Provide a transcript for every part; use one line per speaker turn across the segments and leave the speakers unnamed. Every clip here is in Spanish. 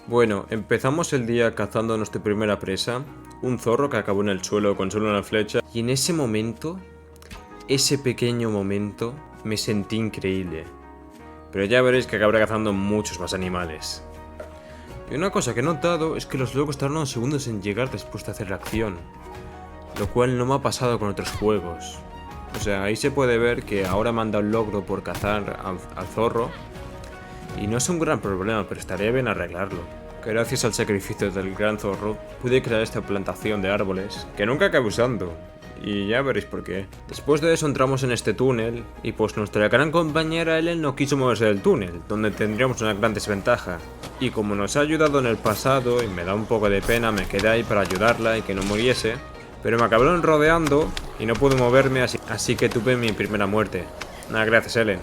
Bueno, empezamos el día cazando nuestra primera presa, un zorro que acabó en el suelo con solo una flecha. Y en ese momento, ese pequeño momento, me sentí increíble. Pero ya veréis que acabaré cazando muchos más animales. Y una cosa que he notado es que los logros tardan unos segundos en llegar después de hacer la acción, lo cual no me ha pasado con otros juegos. O sea, ahí se puede ver que ahora me han dado un logro por cazar al zorro. Y no es un gran problema, pero estaría bien arreglarlo. Que gracias al sacrificio del gran zorro, pude crear esta plantación de árboles, que nunca acabé usando. Y ya veréis por qué. Después de eso entramos en este túnel, y pues nuestra gran compañera Ellen no quiso moverse del túnel, donde tendríamos una gran desventaja. Y como nos ha ayudado en el pasado, y me da un poco de pena, me quedé ahí para ayudarla y que no muriese. Pero me acabaron rodeando, y no pude moverme, así que tuve mi primera muerte. Nada, gracias Ellen.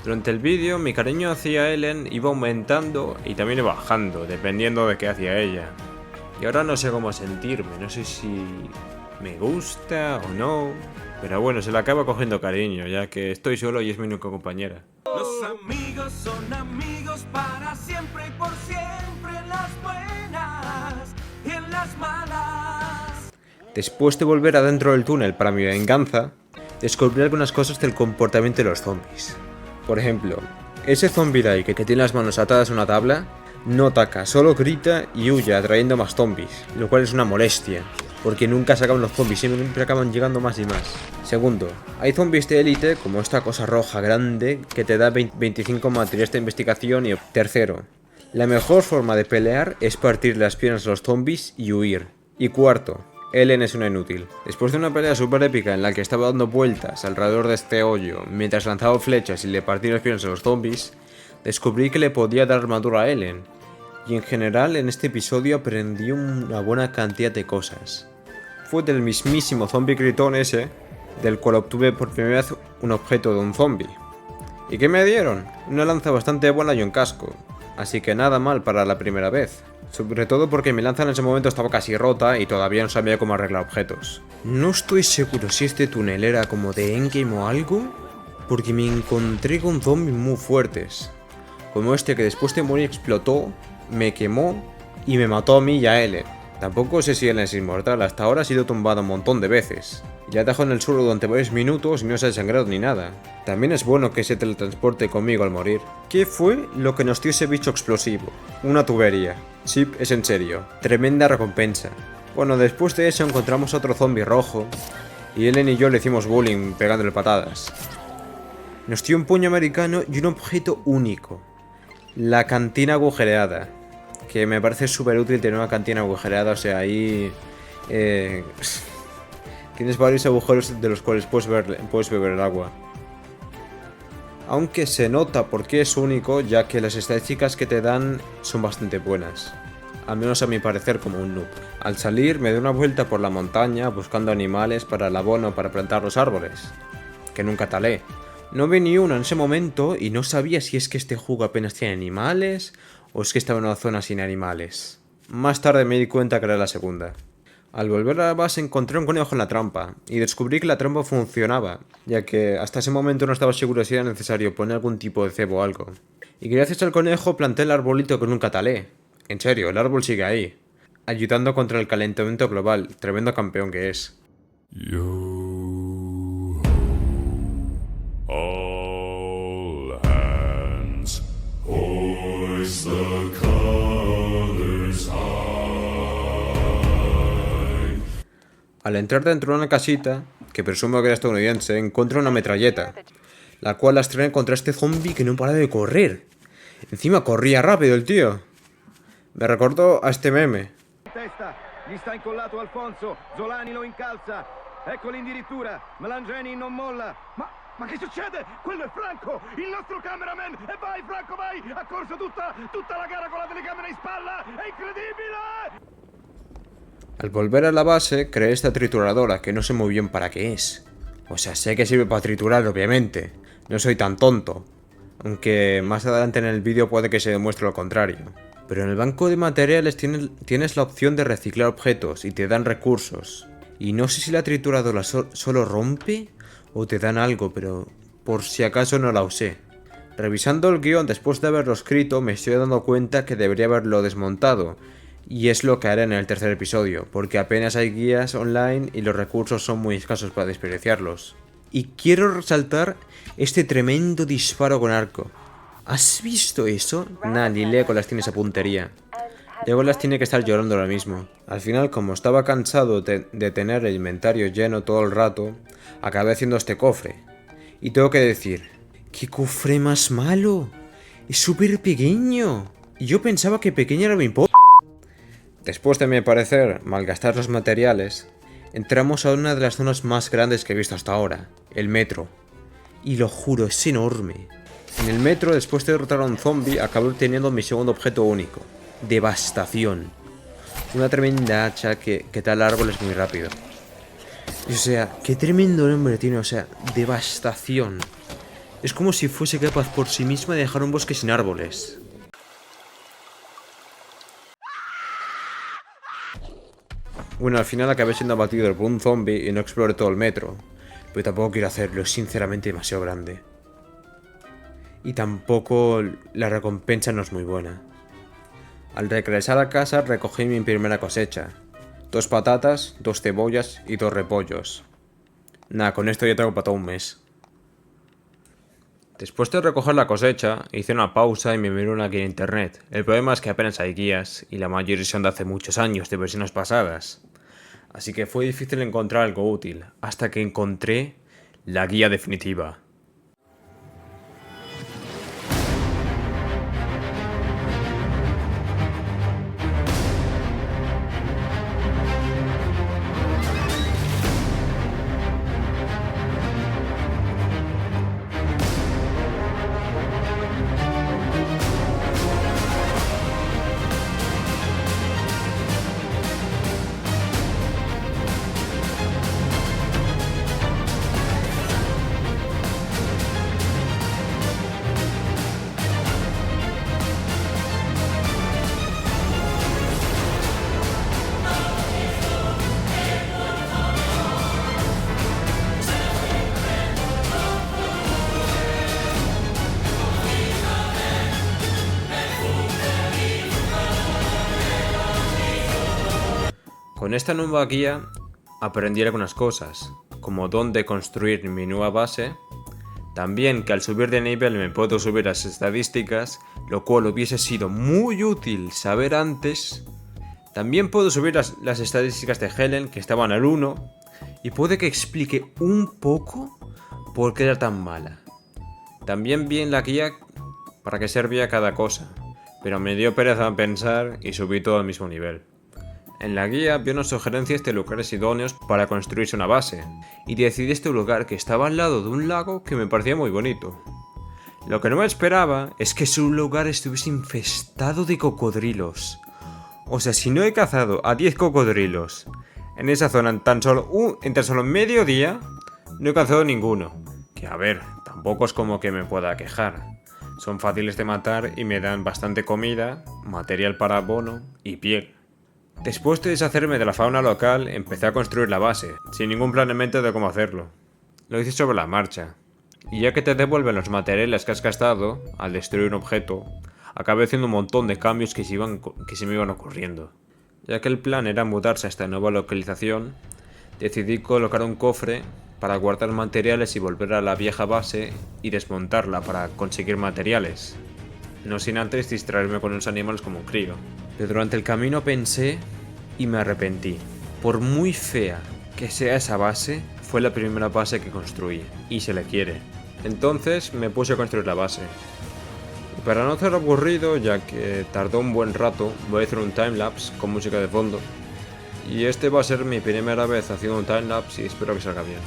Durante el vídeo, mi cariño hacia Ellen iba aumentando y también iba bajando, dependiendo de qué hacía ella. Y ahora no sé cómo sentirme, no sé si me gusta o no, pero bueno, se le acaba cogiendo cariño, ya que estoy solo y es mi única compañera.
Los amigos son amigos para siempre y por siempre, en las buenas y en las malas.
Después de volver adentro del túnel para mi venganza, descubrí algunas cosas del comportamiento de los zombies. Por ejemplo, ese zombie de ahí que tiene las manos atadas a una tabla, no ataca, solo grita y huye atrayendo más zombies, lo cual es una molestia, porque nunca se acaban los zombies, siempre acaban llegando más y más. Segundo, hay zombies de élite, como esta cosa roja grande, que te da 25 materiales de investigación y... Tercero, la mejor forma de pelear es partir las piernas a los zombies y huir. Y cuarto, Ellen es una inútil. Después de una pelea super épica en la que estaba dando vueltas alrededor de este hoyo mientras lanzaba flechas y le partía las piernas a los zombies, descubrí que le podía dar armadura a Ellen. Y en general en este episodio aprendí una buena cantidad de cosas. Fue del mismísimo zombie gritón ese, del cual obtuve por primera vez un objeto de un zombie. ¿Y qué me dieron? Una lanza bastante buena y un casco. Así que nada mal para la primera vez. Sobre todo porque mi lanza en ese momento estaba casi rota y todavía no sabía cómo arreglar objetos. No estoy seguro si este túnel era como de endgame o algo, porque me encontré con zombies muy fuertes. Como este que después de morir explotó, me quemó y me mató a mí y a Ellen. Tampoco sé si Ellen es inmortal, hasta ahora ha sido tumbada un montón de veces. Ya dejó en el suelo durante varios minutos y no se ha desangrado ni nada. También es bueno que se teletransporte conmigo al morir. ¿Qué fue lo que nos dio ese bicho explosivo? Una tubería. Chip, es en serio. Tremenda recompensa. Bueno, después de eso encontramos otro zombie rojo y Ellen y yo le hicimos bullying pegándole patadas. Nos dio un puño americano y un objeto único. La cantina agujereada. Que me parece súper útil tener una cantina agujereada, o sea, ahí... tienes varios agujeros de los cuales puedes beber el agua. Aunque se nota porque es único, ya que las estadísticas que te dan son bastante buenas. Al menos a mi parecer como un noob. Al salir me doy una vuelta por la montaña buscando animales para el abono para plantar los árboles. Que nunca talé. No vi ni uno en ese momento y no sabía si es que este juego apenas tiene animales o es que estaba en una zona sin animales. Más tarde me di cuenta que era la segunda. Al volver a la base encontré un conejo en la trampa y descubrí que la trampa funcionaba, ya que hasta ese momento no estaba seguro si era necesario poner algún tipo de cebo o algo. Y gracias al conejo planté el arbolito que nunca talé. En serio, el árbol sigue ahí, ayudando contra el calentamiento global, tremendo campeón que es.
Yo, all hands, hoist the colors high.
Al entrar dentro de una casita, que presumo que era estadounidense, encuentro una metralleta, la cual la estrené contra este zombie que no para de correr. Encima corría rápido el tío. Me recordó a este meme.
Testa, gli sta incollato Alfonso, Zolani lo incalza, eccoli addirittura, Melangeni non molla, ma che succede? Quello è Franco, il nostro cameraman, e vai Franco vai, ha corso tutta la gara con la telecamera in spalla, è incredibile!
Al volver a la base, creé esta trituradora que no sé muy bien para qué es. O sea, sé que sirve para triturar, obviamente. No soy tan tonto. Aunque más adelante en el vídeo puede que se demuestre lo contrario. Pero en el banco de materiales tienes la opción de reciclar objetos y te dan recursos. Y no sé si la trituradora solo rompe o te dan algo, pero por si acaso no la usé. Revisando el guión después de haberlo escrito, me estoy dando cuenta que debería haberlo desmontado. Y es lo que haré en el tercer episodio, porque apenas hay guías online y los recursos son muy escasos para desperdiciarlos. Y quiero resaltar este tremendo disparo con arco. ¿Has visto eso? Nah, ni Legolas tiene esa puntería. Legolas tiene que estar llorando ahora mismo. Al final, como estaba cansado de tener el inventario lleno todo el rato, acabé haciendo este cofre. Y tengo que decir, ¡qué cofre más malo! Es súper pequeño. Y yo pensaba que pequeño era mi polla. Después de mi parecer malgastar los materiales, entramos a una de las zonas más grandes que he visto hasta ahora, el metro. Y lo juro, es enorme. En el metro, después de derrotar a un zombie, acabé obteniendo mi segundo objeto único, devastación. Una tremenda hacha que tala árboles muy rápido. Y, o sea, qué tremendo nombre tiene, o sea, devastación. Es como si fuese capaz por sí misma de dejar un bosque sin árboles. Bueno, al final acabé siendo abatido por un zombie y no exploré todo el metro. Pero tampoco quiero hacerlo, es sinceramente demasiado grande. Y tampoco la recompensa no es muy buena. Al regresar a casa recogí mi primera cosecha. 2 patatas, 2 cebollas y 2 repollos. Nah, con esto ya tengo para todo un mes. Después de recoger la cosecha, hice una pausa y me miré una guía en internet. El problema es que apenas hay guías, y la mayoría son de hace muchos años, de versiones pasadas. Así que fue difícil encontrar algo útil, hasta que encontré la guía definitiva. Con esta nueva guía aprendí algunas cosas, como dónde construir mi nueva base, también que al subir de nivel me puedo subir las estadísticas, lo cual hubiese sido muy útil saber antes. También puedo subir las estadísticas de Helen, que estaban al 1, y puede que explique un poco por qué era tan mala. También vi en la guía para qué servía cada cosa, pero me dio pereza pensar y subí todo al mismo nivel. En la guía vi unas sugerencias de lugares idóneos para construirse una base, y decidí este lugar que estaba al lado de un lago que me parecía muy bonito. Lo que no me esperaba es que su lugar estuviese infestado de cocodrilos. O sea, si no he cazado a 10 cocodrilos en esa zona en tan solo medio día, no he cazado ninguno. Que a ver, tampoco es como que me pueda quejar. Son fáciles de matar y me dan bastante comida, material para abono y piel. Después de deshacerme de la fauna local, empecé a construir la base, sin ningún plan en mente de cómo hacerlo. Lo hice sobre la marcha, y ya que te devuelven los materiales que has gastado al destruir un objeto, acabé haciendo un montón de cambios que se me iban ocurriendo. Ya que el plan era mudarse a esta nueva localización, decidí colocar un cofre para guardar materiales y volver a la vieja base y desmontarla para conseguir materiales. No sin antes distraerme con unos animales como un crío. Pero durante el camino pensé y me arrepentí. Por muy fea que sea esa base, fue la primera base que construí, y se le quiere. Entonces me puse a construir la base. Y para no hacer aburrido, ya que tardó un buen rato, voy a hacer un timelapse con música de fondo. Y este va a ser mi primera vez haciendo un timelapse y espero que salga bien.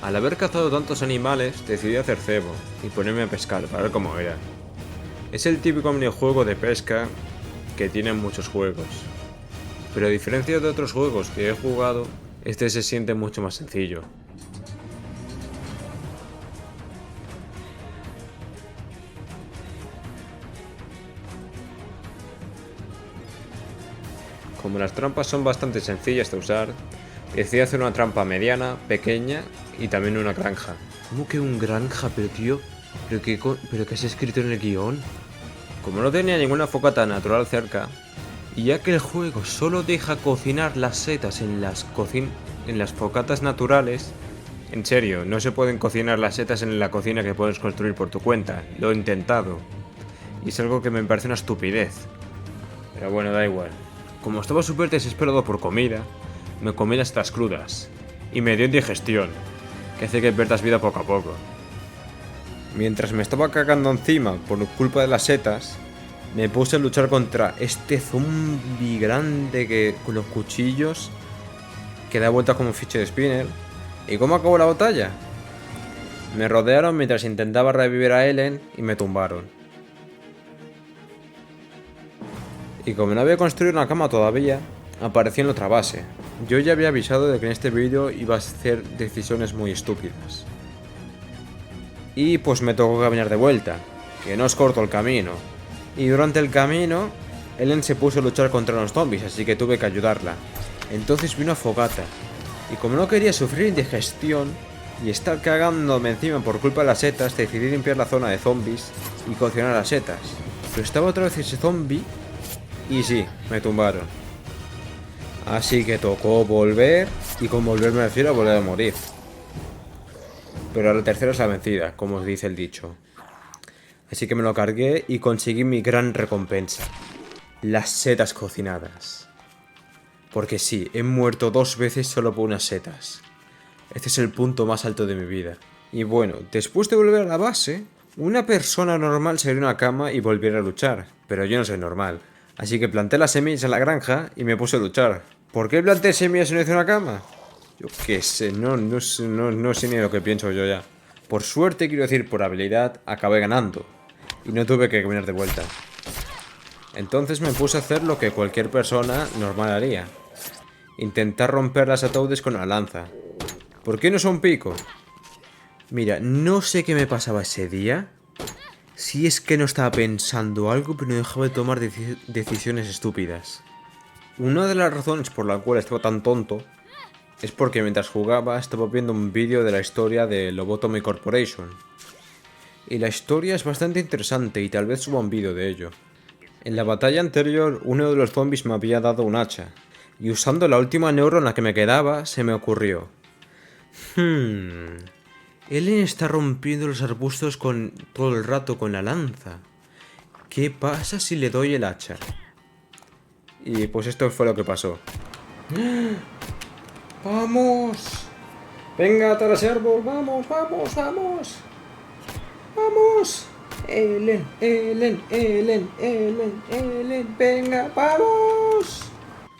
Al haber cazado tantos animales, decidí hacer cebo y ponerme a pescar para ver cómo era. Es el típico minijuego de pesca que tienen muchos juegos, pero a diferencia de otros juegos que he jugado, este se siente mucho más sencillo. Como las trampas son bastante sencillas de usar, decidí hacer una trampa mediana, pequeña y también una granja. ¿Cómo que un granja? Pero tío, ¿pero qué has escrito en el guión? Como no tenía ninguna fogata natural cerca, y ya que el juego solo deja cocinar las setas en las fogatas naturales, en serio, no se pueden cocinar las setas en la cocina que puedes construir por tu cuenta. Lo he intentado, y es algo que me parece una estupidez. Pero bueno, da igual. Como estaba súper desesperado por comida, me comí las setas crudas, y me dio indigestión, que hace que pierdas vida poco a poco. Mientras me estaba cagando encima por culpa de las setas, me puse a luchar contra este zombie grande que con los cuchillos que da vueltas como un fiche de spinner. ¿Y cómo acabó la batalla? Me rodearon mientras intentaba revivir a Ellen y me tumbaron. Y como no había construido una cama todavía, aparecí en otra base. Yo ya había avisado de que en este vídeo iba a hacer decisiones muy estúpidas. Y pues me tocó caminar de vuelta, que no os corto el camino. Y durante el camino, Ellen se puso a luchar contra los zombies, así que tuve que ayudarla. Entonces vi una fogata, y como no quería sufrir indigestión y estar cagándome encima por culpa de las setas, decidí limpiar la zona de zombies y cocinar las setas. Pero estaba otra vez ese zombie, y sí, me tumbaron. Así que tocó volver, y con volver me refiero a volver a morir. Pero la tercera es la vencida, como os dice el dicho. Así que me lo cargué y conseguí mi gran recompensa. Las setas cocinadas. Porque sí, he muerto 2 veces solo por unas setas. Este es el punto más alto de mi vida. Y bueno, después de volver a la base, una persona normal se haría una cama y volviera a luchar. Pero yo no soy normal. Así que planté las semillas en la granja y me puse a luchar. ¿Por qué planté semillas y no hice una cama? Yo qué sé, no sé ni lo que pienso yo ya. Por suerte, quiero decir, por habilidad, acabé ganando. Y no tuve que caminar de vuelta. Entonces me puse a hacer lo que cualquier persona normal haría. Intentar romper las ataúdes con la lanza. ¿Por qué no son pico? Mira, no sé qué me pasaba ese día. Si es que no estaba pensando algo, pero no dejaba de tomar decisiones estúpidas. Una de las razones por la cual estaba tan tonto es porque mientras jugaba estaba viendo un vídeo de la historia de Lobotomy Corporation. Y la historia es bastante interesante y tal vez suba un vídeo de ello. En la batalla anterior, uno de los zombies me había dado un hacha. Y usando la última neurona que me quedaba, se me ocurrió. Ellen está rompiendo los arbustos todo el rato con la lanza. ¿Qué pasa si le doy el hacha? Y pues esto fue lo que pasó. ¡Vamos! ¡Venga, Taraservo! ¡Vamos, vamos, vamos! ¡Vamos! Ellen, venga, vamos.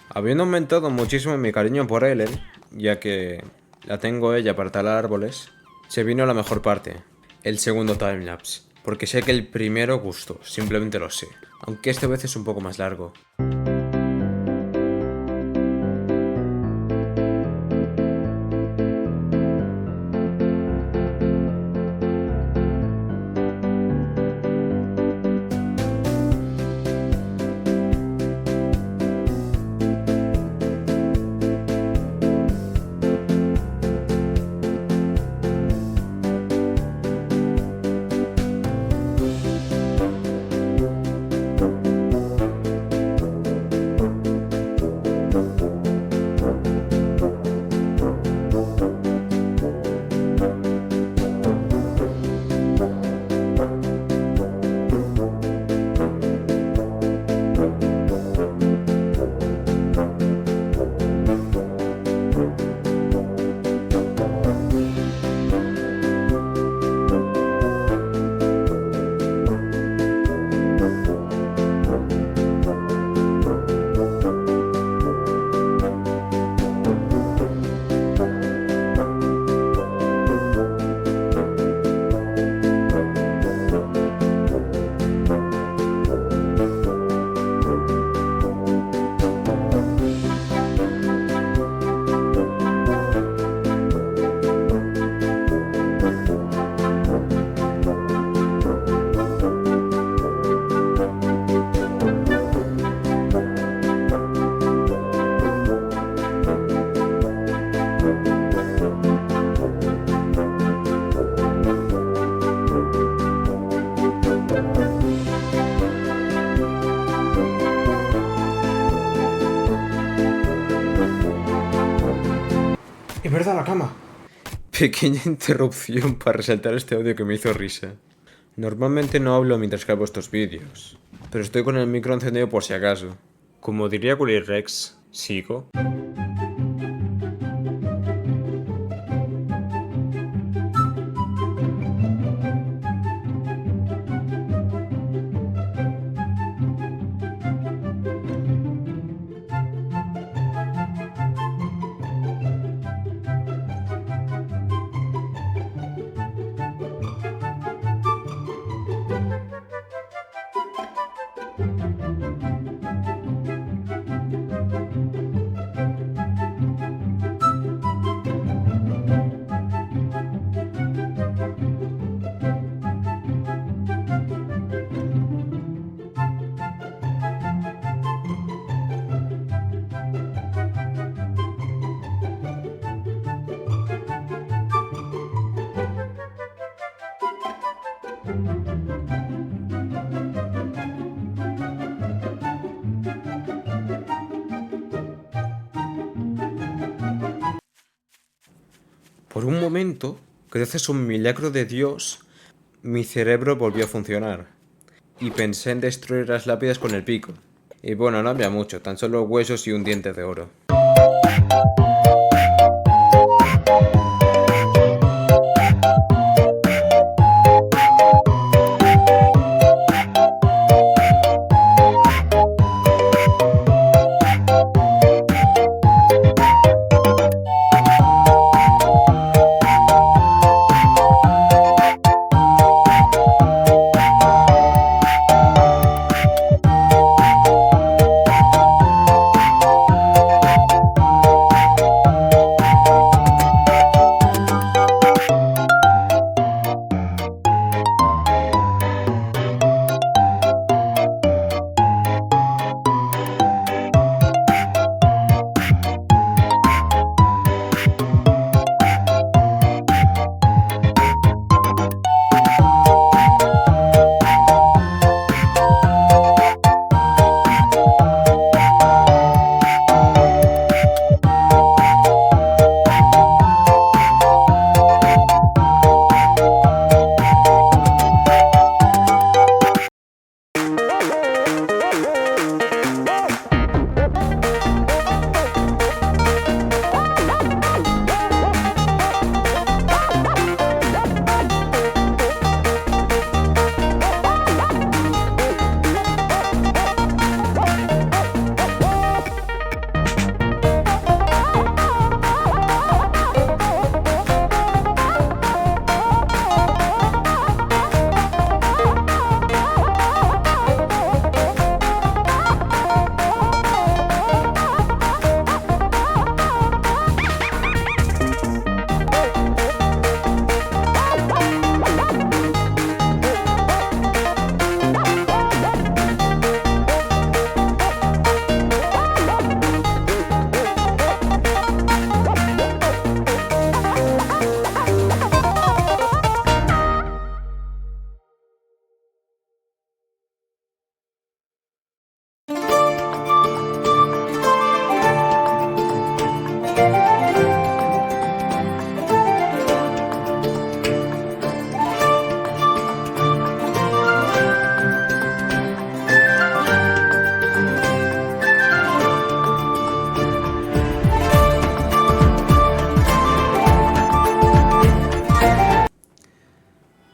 Habiendo aumentado muchísimo mi cariño por Ellen, ya que la tengo ella para talar árboles, se vino la mejor parte, el segundo timelapse, porque sé que el primero gustó, simplemente lo sé, aunque esta vez es un poco más largo. Es verdad, la cama. Pequeña interrupción para resaltar este audio que me hizo risa. Normalmente no hablo mientras grabo estos vídeos, pero estoy con el micro encendido por si acaso. Como diría Willy Rex, sigo. Por un momento, gracias a un milagro de Dios, mi cerebro volvió a funcionar. Y pensé en destruir las lápidas con el pico. Y bueno, no había mucho, tan solo huesos y un diente de oro.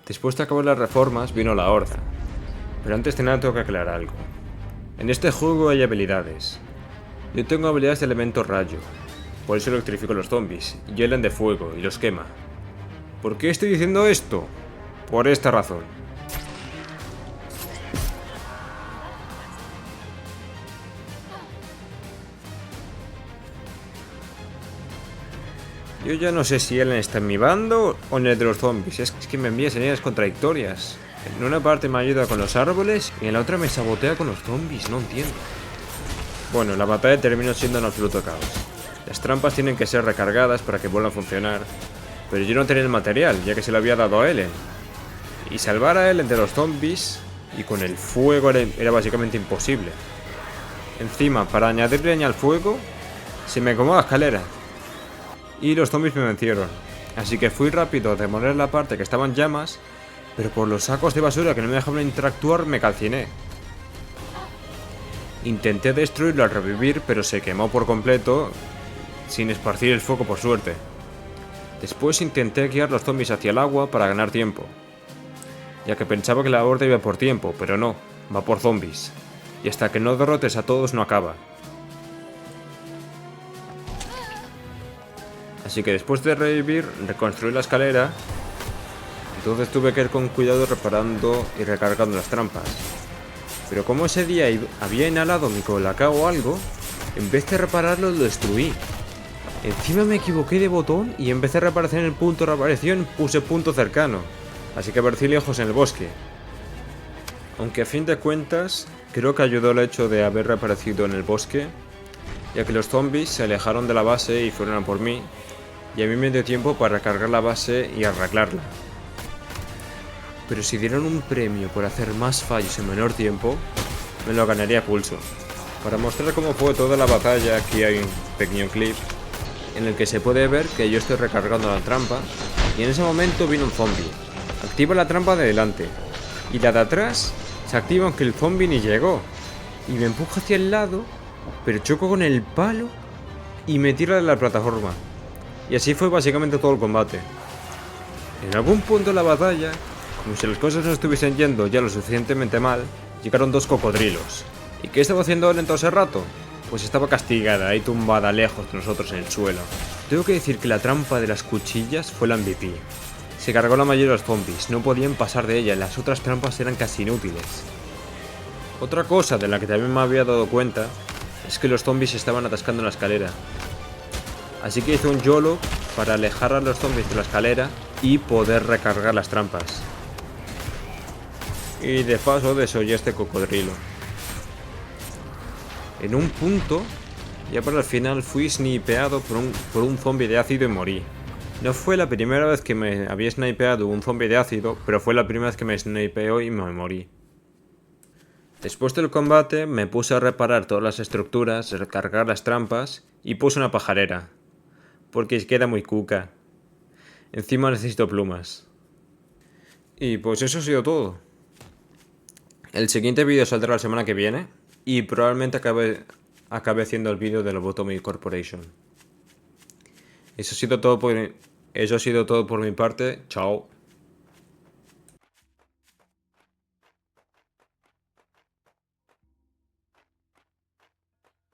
Después de acabar las reformas vino la horda. Pero antes de nada tengo que aclarar algo. En este juego hay habilidades. Yo tengo habilidades de elemento rayo. Por eso electrifico a los zombies y hielen de fuego y los quema. ¿Por qué estoy diciendo esto? Por esta razón. Yo ya no sé si Ellen está en mi bando o en el de los zombies. Es que me envía señales contradictorias. En una parte me ayuda con los árboles y en la otra me sabotea con los zombies. No entiendo. Bueno, la batalla terminó siendo un absoluto caos. Las trampas tienen que ser recargadas para que vuelvan a funcionar. Pero yo no tenía el material, ya que se lo había dado a Ellen. Y salvar a Ellen de los zombies y con el fuego era básicamente imposible. Encima, para añadir leña al fuego, se me acomodó la escalera. y los zombies me vencieron. Así que fui rápido a demoler la parte que estaba en llamas, pero por los sacos de basura que no me dejaban interactuar me calciné. Intenté destruirlo al revivir, pero se quemó por completo, sin esparcir el fuego por suerte. Después intenté guiar los zombies hacia el agua para ganar tiempo, ya que pensaba que la horda iba por tiempo, pero no, va por zombies. Y hasta que no derrotes a todos no acaba. Así que después de revivir, reconstruí la escalera. Entonces tuve que ir con cuidado reparando y recargando las trampas. Pero como ese día había inhalado mi colacao o algo, en vez de repararlo lo destruí. Encima me equivoqué de botón y en vez de reaparecer en el punto de reaparición puse punto cercano. Así que aparecí lejos en el bosque. Aunque a fin de cuentas, creo que ayudó el hecho de haber reaparecido en el bosque, ya que los zombies se alejaron de la base y fueron a por mí, y a mí me dio tiempo para recargar la base y arreglarla. Pero si dieran un premio por hacer más fallos en menor tiempo, me lo ganaría a pulso. Para mostrar cómo fue toda la batalla, aquí hay un pequeño clip en el que se puede ver que yo estoy recargando la trampa y en ese momento viene un zombie. Activa la trampa de delante y la de atrás se activa aunque el zombie ni llegó y me empuja hacia el lado, pero choco con el palo y me tira de la plataforma. Y así fue básicamente todo el combate. En algún punto de la batalla, como si las cosas no estuviesen yendo ya lo suficientemente mal, llegaron dos cocodrilos. ¿Y qué estaba haciendo él en todo ese rato? Pues estaba castigada y tumbada lejos de nosotros en el suelo. Tengo que decir que la trampa de las cuchillas fue la MVP. Se cargó la mayoría de los zombies, no podían pasar de ella, las otras trampas eran casi inútiles. Otra cosa de la que también me había dado cuenta es que los zombies se estaban atascando en la escalera. Así que hice un YOLO para alejar a los zombies de la escalera y poder recargar las trampas. Y de paso desollé este cocodrilo. En un punto, ya para el final, fui snipeado por un zombie de ácido y morí. No fue la primera vez que me había snipeado un zombie de ácido, pero fue la primera vez que me snipeó y me morí. Después del combate me puse a reparar todas las estructuras, recargar las trampas y puse una pajarera, porque queda muy cuca. Encima necesito plumas. Y pues eso ha sido todo. El siguiente vídeo saldrá la semana que viene y probablemente acabe haciendo el vídeo de Lobotomy Corporation. Eso ha sido todo por mi parte. Chao.